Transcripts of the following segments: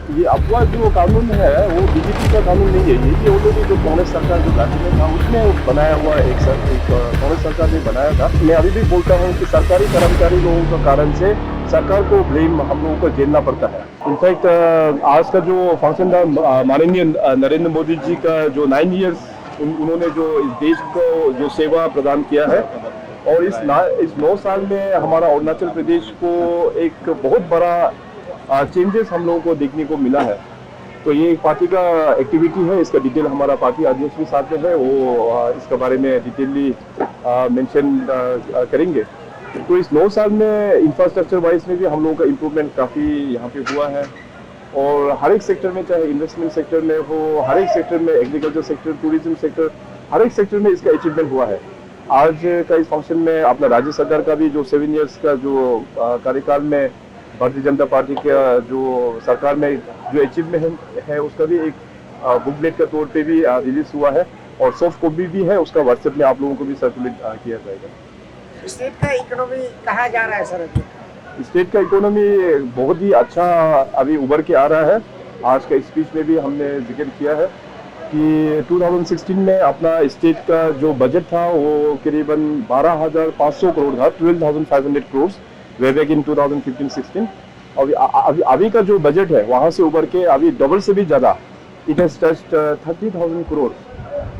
ये अफवाह जो कानून है वो बीजेपी का कानून नहीं है, ये ऑलरेडी जो कांग्रेस सरकार जो राज्य में था उसमें बनाया हुआ एक कांग्रेस सरकार ने बनाया था। मैं अभी भी बोलता हूँ कि सरकारी कर्मचारी लोगों का कारण से सरकार को ब्लेम हम लोगों को झेलना पड़ता है। इनफैक्ट आज का जो फंक्शन था माननीय नरेंद्र मोदी जी का जो 9 ईयर्स उन्होंने जो इस देश को जो सेवा प्रदान किया है, और इस 9 साल में हमारा अरुणाचल प्रदेश को एक बहुत बड़ा चेंजेस हम लोगों को देखने को मिला है। तो ये एक पार्टी का एक्टिविटी है, इसका डिटेल हमारा पार्टी अध्यक्ष भी साथ में है, वो इसके बारे में डिटेलली मेंशन करेंगे। तो इस 9 साल में इंफ्रास्ट्रक्चर वाइज में भी हम लोगों का इम्प्रूवमेंट काफ़ी यहाँ पे हुआ है, और हर एक सेक्टर में, चाहे इन्वेस्टमेंट सेक्टर में हो, हर एक सेक्टर में, एग्रीकल्चर सेक्टर, टूरिज्म सेक्टर, हर एक सेक्टर में इसका अचीवमेंट हुआ है। आज का इस फंक्शन में अपना राज्य सरकार का भी जो 7 ईयर्स का जो कार्यकाल में भारतीय जनता पार्टी का जो सरकार में जो अचीवमेंट है उसका भी एक बुकलेट के तौर पे भी रिलीज हुआ है, और सॉफ्ट कॉपी भी है उसका, व्हाट्सएप में आप लोगों को भी सर्कुलेट किया जाएगा। स्टेट का इकोनॉमी कहाँ जा रहा है सर अभी? स्टेट का इकोनॉमी बहुत ही अच्छा अभी उभर के आ रहा है। आज का स्पीच में भी हमने जिक्र किया है कि 2016 में अपना स्टेट का जो बजट था वो करीबन 12,500 करोड़ था, 12,500 करोड़ वे बैक इन 2015-16। अभी का जो बजट है वहाँ से उभर के अभी डबल से भी ज़्यादा, इट हैज टच्ड 30,000 करोड़।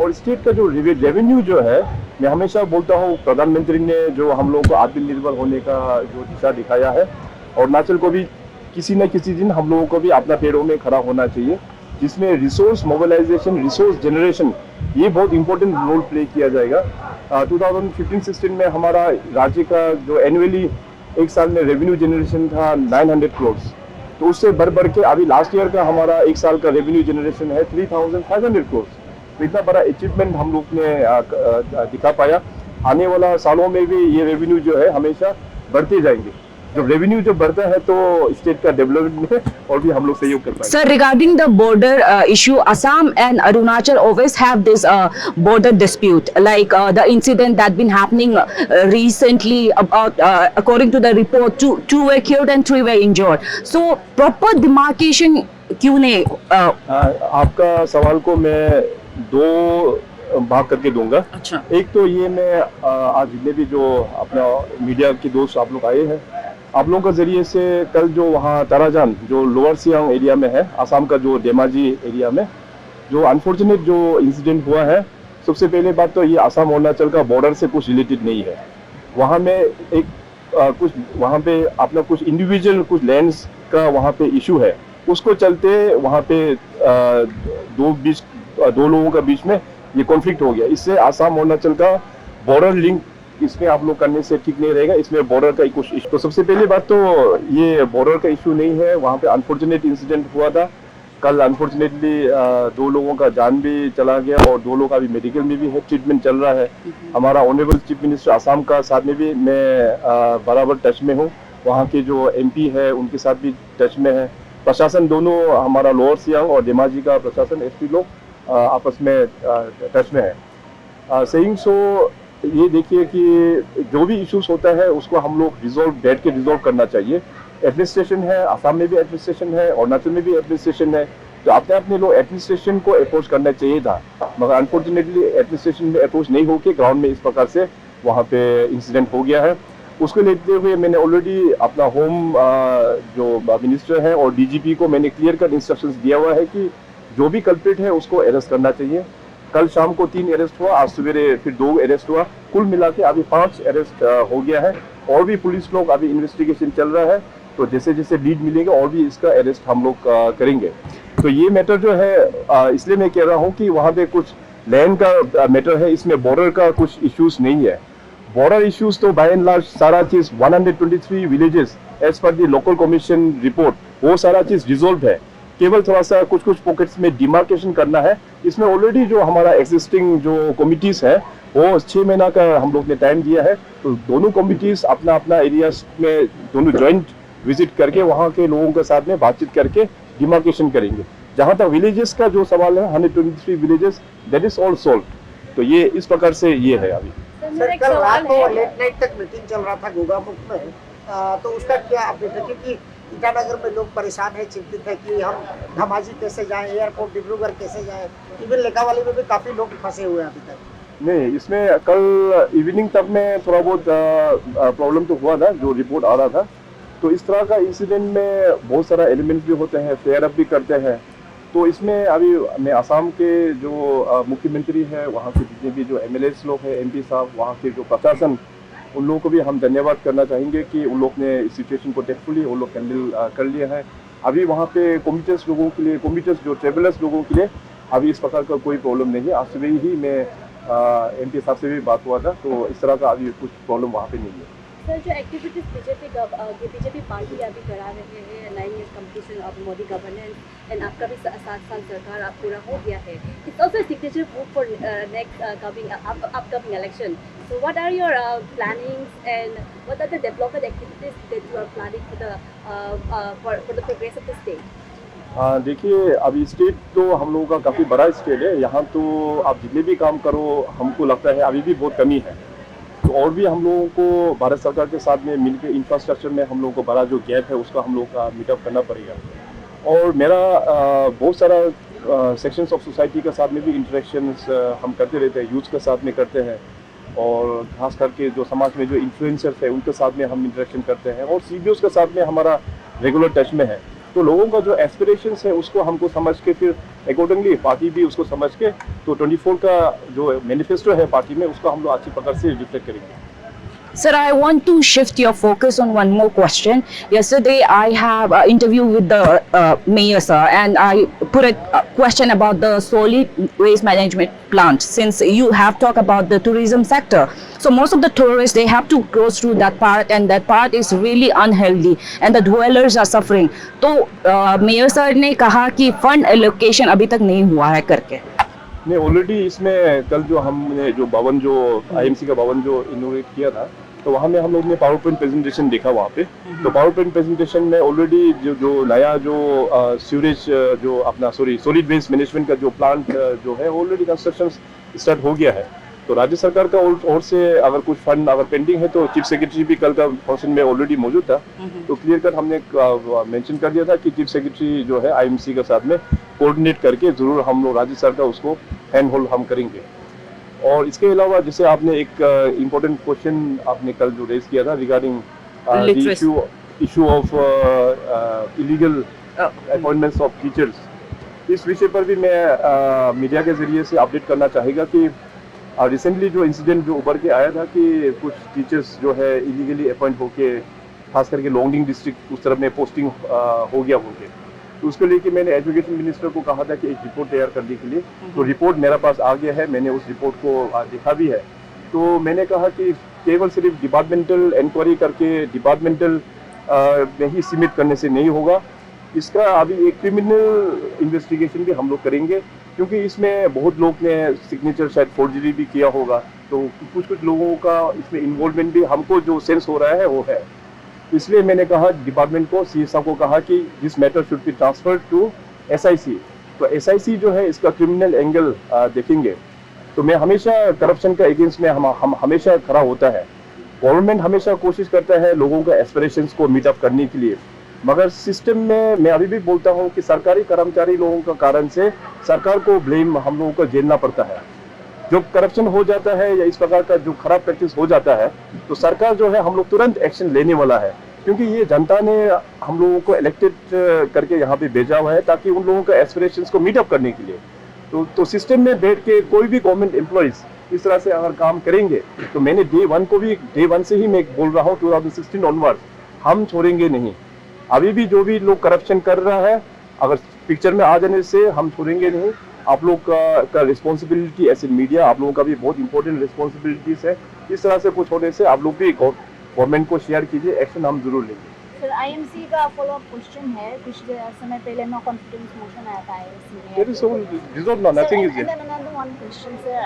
और स्टेट का जो रेवेन्यू जो है, मैं हमेशा बोलता हूँ प्रधानमंत्री ने जो हम लोगों को आत्मनिर्भर होने का जो दिशा दिखाया है, और अरुणाचल को भी किसी न किसी दिन हम लोगों को भी अपना पैरों में खड़ा होना चाहिए, जिसमें रिसोर्स मोबिलाइजेशन, रिसोर्स जनरेशन, ये बहुत इंपॉर्टेंट रोल प्ले किया जाएगा। 2015-16 में हमारा राज्य का जो एनुअली एक साल में रेवेन्यू जनरेशन था 900 करोड़, तो उससे बढ़ के अभी लास्ट ईयर का हमारा एक साल का रेवेन्यू जनरेशन है 3,500 करोड़। तो इतना बड़ा अचीवमेंट हम लोग ने दिखा पाया। आने वाला सालों में भी ये रेवेन्यू जो है हमेशा बढ़ते जाएंगे। जब रेवेन्यू जब बढ़ता है तो स्टेट का डेवलपमेंट में और भी हम लोग सहयोग कर पाएंगे। Sir, regarding the border issue, Assam and Arunachal always have this border dispute, like the incident that been happening recently about, according to the report, two were killed and 3 were injured. So proper demarcation क्यों नहीं? आपका सवाल को मैं दो भाग करके दूंगा। अच्छा। एक तो ये मैं आज जितने भी जो अपना मीडिया के दोस्त आप लोग आए हैं, आप लोगों के जरिए से कल जो वहाँ ताराजान जो लोअर सियांग एरिया में है, आसाम का जो धेमाजी एरिया में जो अनफॉर्चुनेट जो इंसिडेंट हुआ है, सबसे पहले बात तो ये आसाम अरुणाचल का बॉर्डर से कुछ रिलेटेड नहीं है। वहाँ में एक कुछ वहाँ पे अपना कुछ इंडिविजुअल कुछ लैंड्स का वहाँ पे इशू है, उसको चलते वहाँ पे दो लोगों का बीच में ये कॉन्फ्लिक्ट हो गया। इससे आसाम अरुणाचल का बॉर्डर लिंक इसमें आप लोग करने से ठीक नहीं रहेगा, इसमें बॉर्डर का कुछ इशू। तो सबसे पहली बात तो ये बॉर्डर का इशू नहीं है, वहाँ पे अनफॉर्चुनेट इंसिडेंट हुआ था कल। अनफॉर्चुनेटली 2 लोगों का जान भी चला गया और 2 लोग अभी मेडिकल में भी है, ट्रीटमेंट चल रहा है। हमारा ऑनरेबल चीफ मिनिस्टर आसाम का साथ में भी मैं बराबर टच में हूँ, वहाँ के जो MP है उनके साथ भी टच में है। प्रशासन दोनों हमारा लोअर सियांग और धेमाजी का प्रशासन SP लोग आपस में टच में है। सेइंग सो ये देखिए कि जो भी इश्यूज होता है उसको हम लोग बैठ के रिजॉल्व करना चाहिए। एडमिनिस्ट्रेशन है, आसाम में भी एडमिनिस्ट्रेशन है, अरुणाचल में भी एडमिनिस्ट्रेशन है, तो अपने लोग एडमिनिस्ट्रेशन को अप्रोच करना चाहिए था, मगर अनफॉर्चुनेटली एडमिनिस्ट्रेशन में अप्रोच नहीं होके ग्राउंड में इस प्रकार से वहाँ पे इंसिडेंट हो गया है। उसको लेते हुए मैंने ऑलरेडी अपना होम जो मिनिस्टर है और DGP को मैंने क्लियर कट इंस्ट्रक्शंस दिया हुआ है कि जो भी कल्प्रिट है उसको अरेस्ट करना चाहिए। कल शाम को 3 अरेस्ट हुआ, आज सवेरे फिर 2 अरेस्ट हुआ, कुल मिला के अभी 5 अरेस्ट हो गया है, और भी पुलिस लोग अभी इन्वेस्टिगेशन चल रहा है, तो जैसे जैसे लीड मिलेगा और भी इसका अरेस्ट हम लोग करेंगे। तो ये मैटर जो है इसलिए मैं कह रहा हूँ कि वहाँ पे कुछ लैंड का मैटर है, इसमें बॉर्डर का कुछ इश्यूज नहीं है। बॉर्डर इश्यूज तो बाय एंड लार्ज सारा चीज 123 विलेजेस एज पर दी लोकल कमीशन रिपोर्ट, वो सारा चीज रिजोल्व है। केवल थोड़ा सा कुछ पॉकेट्स में डिमार्केशन करना है। इसमें ऑलरेडी जो हमारा एग्जिस्टिंग जो कमिटीज है वो 6 महीना का हम लोग ने टाइम दिया है, तो दोनों कमिटीज अपना अपना एरियाज में दोनों ज्वाइंट विजिट करके वहाँ के लोगों के साथ में बातचीत करके डिमार्केशन करेंगे। जहाँ तक विलेजेस का जो सवाल है, 123 villages, that is all solve. तो ये इस प्रकार से ये है अभी। सर कल रात को लेट नाइट तक मीटिंग चल रहा था गोगामुख में, तो उसका क्या अपडेट है? क्योंकि ईटानगर में लोग परेशान है, चिंतित है कि हम धमाजी कैसे जाएं, एयरपोर्ट डिब्रूगढ़ कैसे जाएं। इवन लेखावाली में भी काफ़ी लोग फंसे हुए हैं अभी तक। नहीं, इसमें कल इवनिंग तक में थोड़ा बहुत प्रॉब्लम तो हुआ था, जो रिपोर्ट आ रहा था। तो इस तरह का इंसिडेंट में बहुत सारा एलिमेंट्स भी होते हैं, फेयर अप भी करते हैं। तो इसमें अभी मैं असम के जो मुख्यमंत्री है, वहाँ के जितने भी जो एमएलएस लोग हैं, एमपी साहब, वहाँ के जो प्रशासन, उन लोगों को भी हम धन्यवाद करना चाहेंगे कि उन लोग ने इस सिचुएशन को टेक्टफुली उन लोग हैंडल कर लिया है। अभी वहाँ पे कम्यूटर्स लोगों के लिए, कम्यूटर्स जो ट्रेवलर्स लोगों के लिए अभी इस प्रकार का कोई प्रॉब्लम नहीं है। आज सुबह ही मैं एमपी साहब से भी बात हुआ था, तो इस तरह का अभी कुछ प्रॉब्लम वहाँ पे नहीं है। सर, जो एक्टिविटीज बीजेपी पार्टी अभी करा रहे हैं, 9 years completion of Modi governance and आपका भी 7 साल सरकार अब पूरा हो गया है, it's also signature move for next upcoming election. So what are your plannings and what are the development activities that you are planning for the progress of the state? देखिए, अभी स्टेट तो हम लोगों का काफ़ी बड़ा स्टेट है। यहाँ तो आप जितने भी काम करो, हमको लगता है अभी भी बहुत कमी है। तो और भी हम लोगों को भारत सरकार के साथ में मिलकर इंफ्रास्ट्रक्चर में हम लोगों को बड़ा जो गैप है उसका हम लोगों का मीटअप करना पड़ेगा। और मेरा बहुत सारा सेक्शंस ऑफ सोसाइटी के साथ में भी इंटरेक्शंस हम करते रहते हैं, यूथ के साथ में करते हैं, और खास करके जो समाज में जो इन्फ्लुएंसर्स है उनके साथ में हम इंटरेक्शन करते हैं, और सीबीओस के साथ में हमारा रेगुलर टच में है। तो लोगों का जो एस्पिरेशंस है उसको हमको समझ के फिर अकॉर्डिंगली पार्टी भी उसको समझ के तो 24 का जो मैनिफेस्टो है पार्टी में उसको हम लोग अच्छी प्रकार से रिफ्लेक्ट करेंगे। Sir, I want to shift your focus on one more question. Yesterday, I have an interview with the mayor, sir, and I put a question about the solid waste management plant. Since you have talked about the tourism sector, so most of the tourists they have to go through that part, and that part is really unhealthy, and the dwellers are suffering. तो mayor sir ने कहा कि fund allocation अभी तक नहीं हुआ है करके। नहीं, ऑलरेडी इसमें कल जो हमने जो भवन जो आईएमसी का भवन जो इनोवेट किया था, तो वहाँ में हम लोग ने पावर पॉइंट प्रेजेंटेशन देखा वहाँ पे। तो पावर पॉइंट प्रेजेंटेशन में ऑलरेडी जो नया जो सीवरेज जो अपना सॉलिड वेस्ट मैनेजमेंट का जो प्लांट जो है ऑलरेडी कंस्ट्रक्शन स्टार्ट हो गया है। तो राज्य सरकार का ओर से अगर कुछ फंड अगर पेंडिंग है तो चीफ सेक्रेटरी भी कल का फंक्शन में ऑलरेडी मौजूद था, तो क्लियर कट हमने मेंशन कर दिया था कि चीफ सेक्रेटरी जो है आईएमसी के साथ में कोऑर्डिनेट करके जरूर हम लोग राज्य सरकार उसको हैंड होल्ड हम करेंगे। और इसके अलावा जैसे आपने एक इम्पोर्टेंट क्वेश्चन आपने कल जो रेज किया था regarding issue of illegal appointments of teachers, इस विषय पर भी मैं मीडिया के जरिए से अपडेट करना चाहेगा कि रिसेंटली जो इंसिडेंट जो उभर के आया था कि कुछ टीचर्स जो है इलीगली अपॉइंट होके खास करके लोंगडिंग डिस्ट्रिक्ट उस तरफ में पोस्टिंग हो गया होके, तो उसको लेके मैंने एजुकेशन मिनिस्टर को कहा था कि एक रिपोर्ट तैयार करने के लिए। तो रिपोर्ट मेरे पास आ गया है, मैंने उस रिपोर्ट को देखा भी है। तो मैंने कहा कि केवल सिर्फ डिपार्टमेंटल इंक्वायरी करके डिपार्टमेंटल में ही सीमित करने से नहीं होगा, इसका अभी एक क्रिमिनल इन्वेस्टिगेशन भी हम लोग करेंगे, क्योंकि इसमें बहुत लोग ने सिग्नेचर शायद फोर्जरी भी किया होगा। तो कुछ लोगों का इसमें इन्वॉल्वमेंट भी हमको जो सेंस हो रहा है वो है। इसलिए मैंने कहा डिपार्टमेंट को, सीएस साहब को कहा कि this matter should be transferred to SIC. तो एसआईसी जो है इसका क्रिमिनल एंगल देखेंगे। तो मैं हमेशा करप्शन का अगेंस्ट में हम हमेशा खड़ा होता है। गवर्नमेंट हमेशा कोशिश करता है लोगों का एस्पिरेशंस को मीट अप करने के लिए, मगर सिस्टम में मैं अभी भी बोलता हूँ कि सरकारी कर्मचारी लोगों का कारण से सरकार को ब्लेम हम लोगों को झेलना पड़ता है। जो करप्शन हो जाता है या इस प्रकार का जो खराब प्रैक्टिस हो जाता है, तो सरकार जो है हम लोग तुरंत एक्शन लेने वाला है, क्योंकि ये जनता ने हम लोगों को इलेक्टेड करके यहाँ पे भेजा हुआ है ताकि उन लोगों का एस्पिरेशंस को मीट अप करने के लिए। तो सिस्टम में बैठ के कोई भी गवर्नमेंट एम्प्लॉइज इस तरह से अगर काम करेंगे, तो मैंने डे वन से ही मैं बोल रहा हूँ 2016 ऑनवर्ड हम छोड़ेंगे नहीं। अभी भी जो भी लोग करप्शन कर रहा है, अगर पिक्चर में आ जाने से हम छोड़ेंगे नहीं। आप लोग का रिस्पॉन्सिबिलिटी एज ए मीडिया, आप लोगों का भी बहुत इंपॉर्टेंट रिस्पॉन्सिबिलिटीज है। इस तरह से कुछ होने से आप लोग भी गवर्नमेंट को शेयर कीजिए, एक्शन हम जरूर लेंगे। सर, आईएमसी का फॉलो अप क्वेश्चन है, कुछ समय पहले नो कॉन्फिडेंस मोशन आया था आईएमसी में। There is so resolved now, nothing is And then another one question, sir.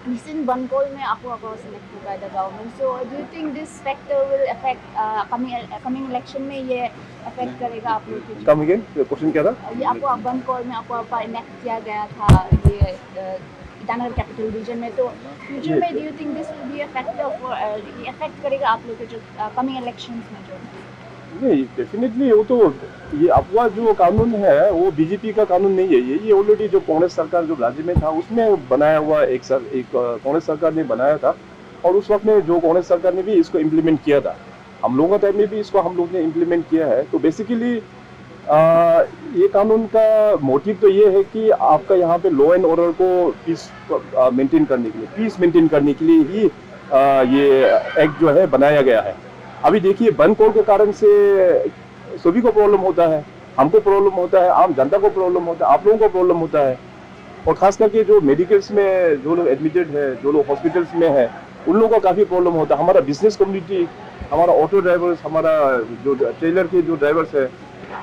Recent Bankol में आपको select by the government. So do you think this factor will affect coming election में ये affect करेगा आप लोग के? Come again, question क्या था? ये आपको Bankol में आपको इनेक्ट किया गया था ये ईटानगर कैपिटल रीजन में, तो फ्यूचर में do you think this will be a factor for affect करेगा आप लोग के जो coming elections में जो? नहीं, डेफिनेटली वो तो ये अफवाह जो कानून है वो बीजेपी का कानून नहीं है। ये ऑलरेडी जो कांग्रेस सरकार जो राज्य में था उसमें बनाया हुआ एक कांग्रेस सरकार ने बनाया था, और उस वक्त में जो कांग्रेस सरकार ने भी इसको इम्प्लीमेंट किया था। हम लोगों के टाइम में भी इसको हम लोग ने इम्प्लीमेंट किया है। तो बेसिकली ये कानून का मोटिव तो ये है कि आपका यहाँ पे लॉ एंड ऑर्डर को पीस मेंटेन करने के लिए, पीस मेंटेन करने के लिए ही ये एक्ट जो है बनाया गया है। अभी देखिए बंद कोड के कारण से सभी को प्रॉब्लम होता है, हमको प्रॉब्लम होता है, आम जनता को प्रॉब्लम होता है, आप लोगों को प्रॉब्लम होता है। और खास करके जो मेडिकल्स में जो लोग एडमिटेड है, जो लोग हॉस्पिटल्स में है, उन लोगों को काफ़ी प्रॉब्लम होता है। हमारा बिजनेस कम्युनिटी, हमारा ऑटो ड्राइवर्स, हमारा जो ट्रेलर के जो ड्राइवर्स है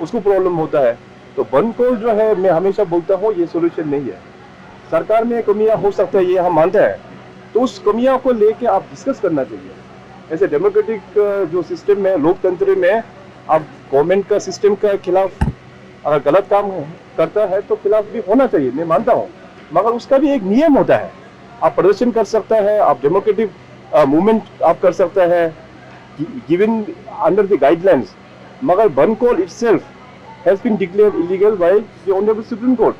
उसको प्रॉब्लम होता है। तो बंद कोड जो है, मैं हमेशा बोलता हूँ ये सोल्यूशन नहीं है। सरकार में कमियां हो सकता है, ये हम मानते हैं, तो उस कमियां को लेके आप डिस्कस करना चाहिए। ऐसे डेमोक्रेटिक जो सिस्टम है, लोकतंत्र में, आप गवर्नमेंट का सिस्टम के खिलाफ अगर गलत काम करता है तो खिलाफ भी होना चाहिए, मैं मानता हूँ, मगर उसका भी एक नियम होता है। आप प्रदर्शन कर सकता है, आप डेमोक्रेटिक मूवमेंट आप कर सकता है गिवन अंडर द गाइडलाइंस, मगर बंद code itself has been declared illegal by the honourable Supreme Court.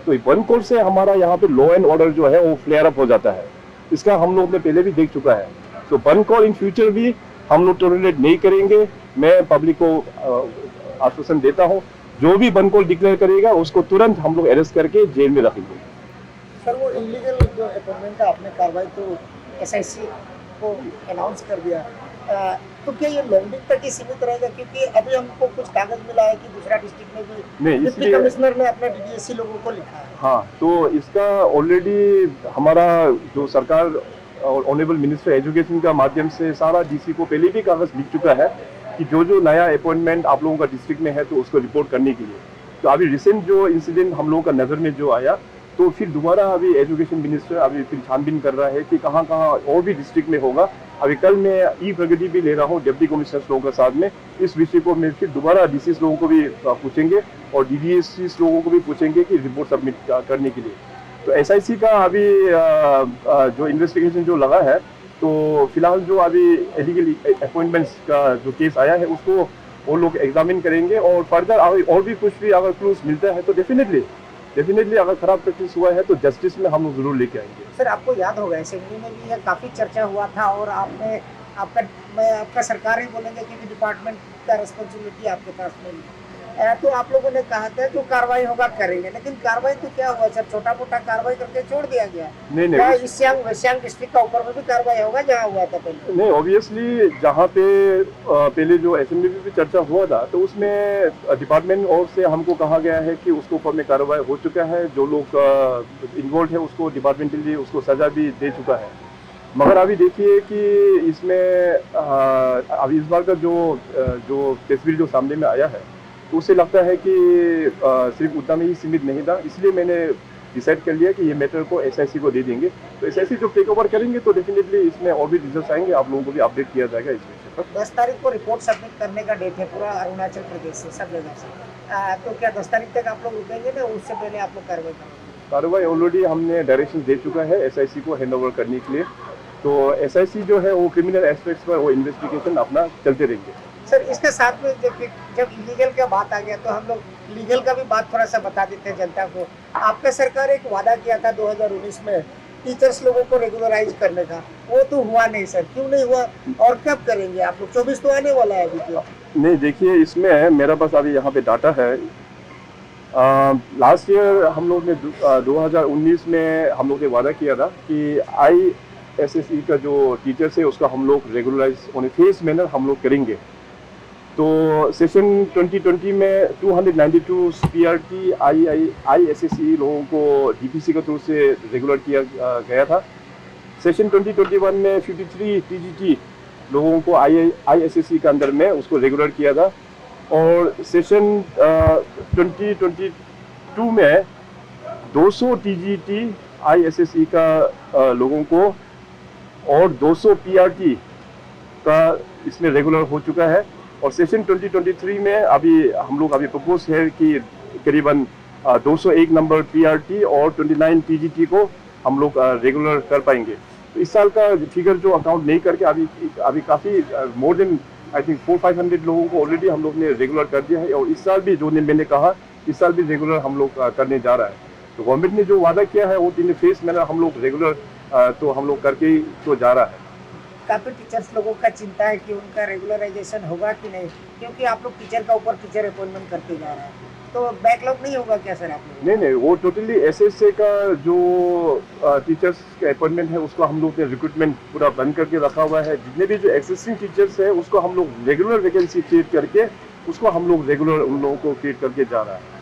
तो बंद कोड से हमारा यहाँ पे लॉ एंड ऑर्डर जो है वो फ्लेयर अप हो जाता है। इसका हम लोग ने पहले भी देख चुका है। तो बंद कोड इन फ्यूचर भी हम लोग टॉलरेट नहीं करेंगे। मैं पब्लिक को आश्वासन देता हूँ, जो भी बंद कोड डिक्लेयर करेगा उसको तुरंत हम लोग अरेस्ट करके जेल में रखेंगे। सर वो इलीगल जो अपॉइंटमेंट का आपने कार्रवाई तो एसआईसी को अनाउंस कर दिया, तो क्या ये लॉन्डिंग तक ही सीमित रहेगा? क्योंकि अभी हमको कुछ कागज मिला है कि दूसरा डिस्ट्रिक्ट में भी डिप्टी कमिश्नर ने अपने डीडीएससी लोगों को लिखा है। हाँ, तो इसका ऑलरेडी हमारा जो सरकार और ऑनरेबल मिनिस्टर एजुकेशन का माध्यम से सारा डीसी को पहले भी कागज लिख चुका है कि जो नया अपॉइंटमेंट आप लोगों का डिस्ट्रिक्ट में है तो उसको रिपोर्ट करने के लिए। तो अभी रिसेंट जो इंसिडेंट हम लोगों का नज़र में जो आया, तो फिर दोबारा अभी एजुकेशन मिनिस्टर अभी फिर छानबीन कर रहा है कि कहाँ कहाँ और भी डिस्ट्रिक्ट में होगा। अभी कल मैं ई प्रगति भी ले रहा हूँ डिप्टी कमिश्नर्स लोगों के साथ में। इस विषय को मैं फिर दोबारा डीसी लोगों को भी पूछेंगे और डीडीएससी लोगों को भी पूछेंगे कि रिपोर्ट सबमिट करने के लिए। तो एसआईसी का अभी जो इन्वेस्टिगेशन जो लगा है, तो फिलहाल जो अभी इलीगल अपॉइंटमेंट्स का जो केस आया है उसको वो लोग एग्जामिन करेंगे, और फर्दर और भी कुछ भी अगर क्लूज मिलता है तो डेफिनेटली अगर खराब प्रैक्टिस हुआ है तो जस्टिस में हम लोग जरूर लेके आएंगे। सर आपको याद होगा असेंबली में भी यह काफ़ी चर्चा हुआ था, और आपका सरकार ही बोलेंगे क्योंकि डिपार्टमेंट का रिस्पॉन्सिबिलिटी आपके पास में। तो आप लोगों ने कहा था जो कार्रवाई होगा करेंगे, लेकिन कार्रवाई तो क्या हुआ सर? छोटा मोटा कार्रवाई करके छोड़ दिया गया। नहीं, इस सियांग डिस्ट्रिक्ट का ऊपर में भी कार्रवाई होगा जहाँ हुआ था पहले? नहीं, ऑब्वियसली जहाँ पे पहले जो असेंबली में भी चर्चा हुआ था तो उसमें डिपार्टमेंट और से हमको कहा गया है कि उसके ऊपर में कार्रवाई हो चुका है। जो लोग इन्वॉल्व है उसको डिपार्टमेंटली उसको सजा भी दे चुका है। मगर अभी देखिए कि इसमें अभी इस बार का जो तस्वीर जो सामने में आया है, तो उससे लगता है कि सिर्फ उतना में ही सीमित नहीं था। इसलिए मैंने डिसाइड कर लिया कि ये मैटर को एसआईसी को दे देंगे। तो एसआईसी जो टेक ओवर करेंगे तो डेफिनेटली इसमें और भी रिजल्ट आएंगे, आप लोगों को भी अपडेट किया जाएगा इस विषय पर। 10 तारीख को रिपोर्ट सबमिट करने का डेट है पूरा अरुणाचल प्रदेश से, सब जगह से। तो क्या 10 तारीख तक आप लोग रुकेंगे ना, उससे पहले आप लोग कार्रवाई करेंगे? कार्रवाई ऑलरेडी हमने डायरेक्शन दे चुका है एसआईसी को हैंड ओवर करने के लिए। तो एसआईसी जो है वो क्रिमिनल एस्पेक्ट्स पर वो इन्वेस्टिगेशन अपना चलते रहेंगे। सर इसके साथ में जब इलीगल का बात आ गया तो हम लोग लीगल का भी बात थोड़ा सा बता देते हैं जनता को। आपका सरकार एक वादा किया था 2019 में टीचर्स लोगों को रेगुलराइज करने का, वो तो हुआ नहीं सर, क्यों नहीं हुआ और कब करेंगे आप लोग? 24 तो आने वाला है अभी तो। नहीं, देखिए इसमें मेरे पास अभी यहाँ पे डाटा है। लास्ट ईयर हम लोग ने 2019 में हम लोग ने वादा किया था कि ISSE का जो टीचर्स है उसका हम लोग रेगुलराइज ऑन फेज मैनर हम लोग करेंगे। तो सेशन 2020 में 292 PRT ISSE लोगों को DPC के थ्रू से रेगुलर किया गया था। सेशन 2021 में 53 TGT लोगों को ISSE के अंदर में उसको रेगुलर किया था। और सेशन 2022 में 200 TGT ISSE का लोगों को और 200 PRT का इसमें रेगुलर हो चुका है। और सेशन 2023 में अभी हम लोग प्रपोज है कि करीबन 201 नंबर PRT और 29 TGT को हम लोग रेगुलर कर पाएंगे। तो इस साल का फिगर जो अकाउंट नहीं करके अभी काफ़ी मोर देन आई थिंक 400-500 लोगों को ऑलरेडी हम लोग ने रेगुलर कर दिया है, और इस साल भी मैंने कहा इस साल भी रेगुलर हम लोग करने जा रहा है। तो गवर्नमेंट ने जो वादा किया है वो इन फेस में हम लोग रेगुलर तो हम लोग करके तो जा रहा है। काफी टीचर्स लोगों का चिंता है कि उनका रेगुलराइजेशन होगा कि नहीं, क्योंकि आप लोग टीचर का ऊपर टीचर अपॉइंटमेंट करते जा रहे हैं, तो बैकलॉग नहीं होगा क्या सर आप लोग? नहीं, वो टोटली एसएसए का जो टीचर्स का अपॉइंटमेंट है उसको हम लोग ने रिक्रूटमेंट पूरा बंद करके रखा हुआ है। जितने भी जो एक्सिस्टिंग टीचर्स है उसको हम लोग रेगुलर वैकेंसी क्रिएट करके उसको हम लोग रेगुलर उन लोगों को क्रिएट करके जा रहा है।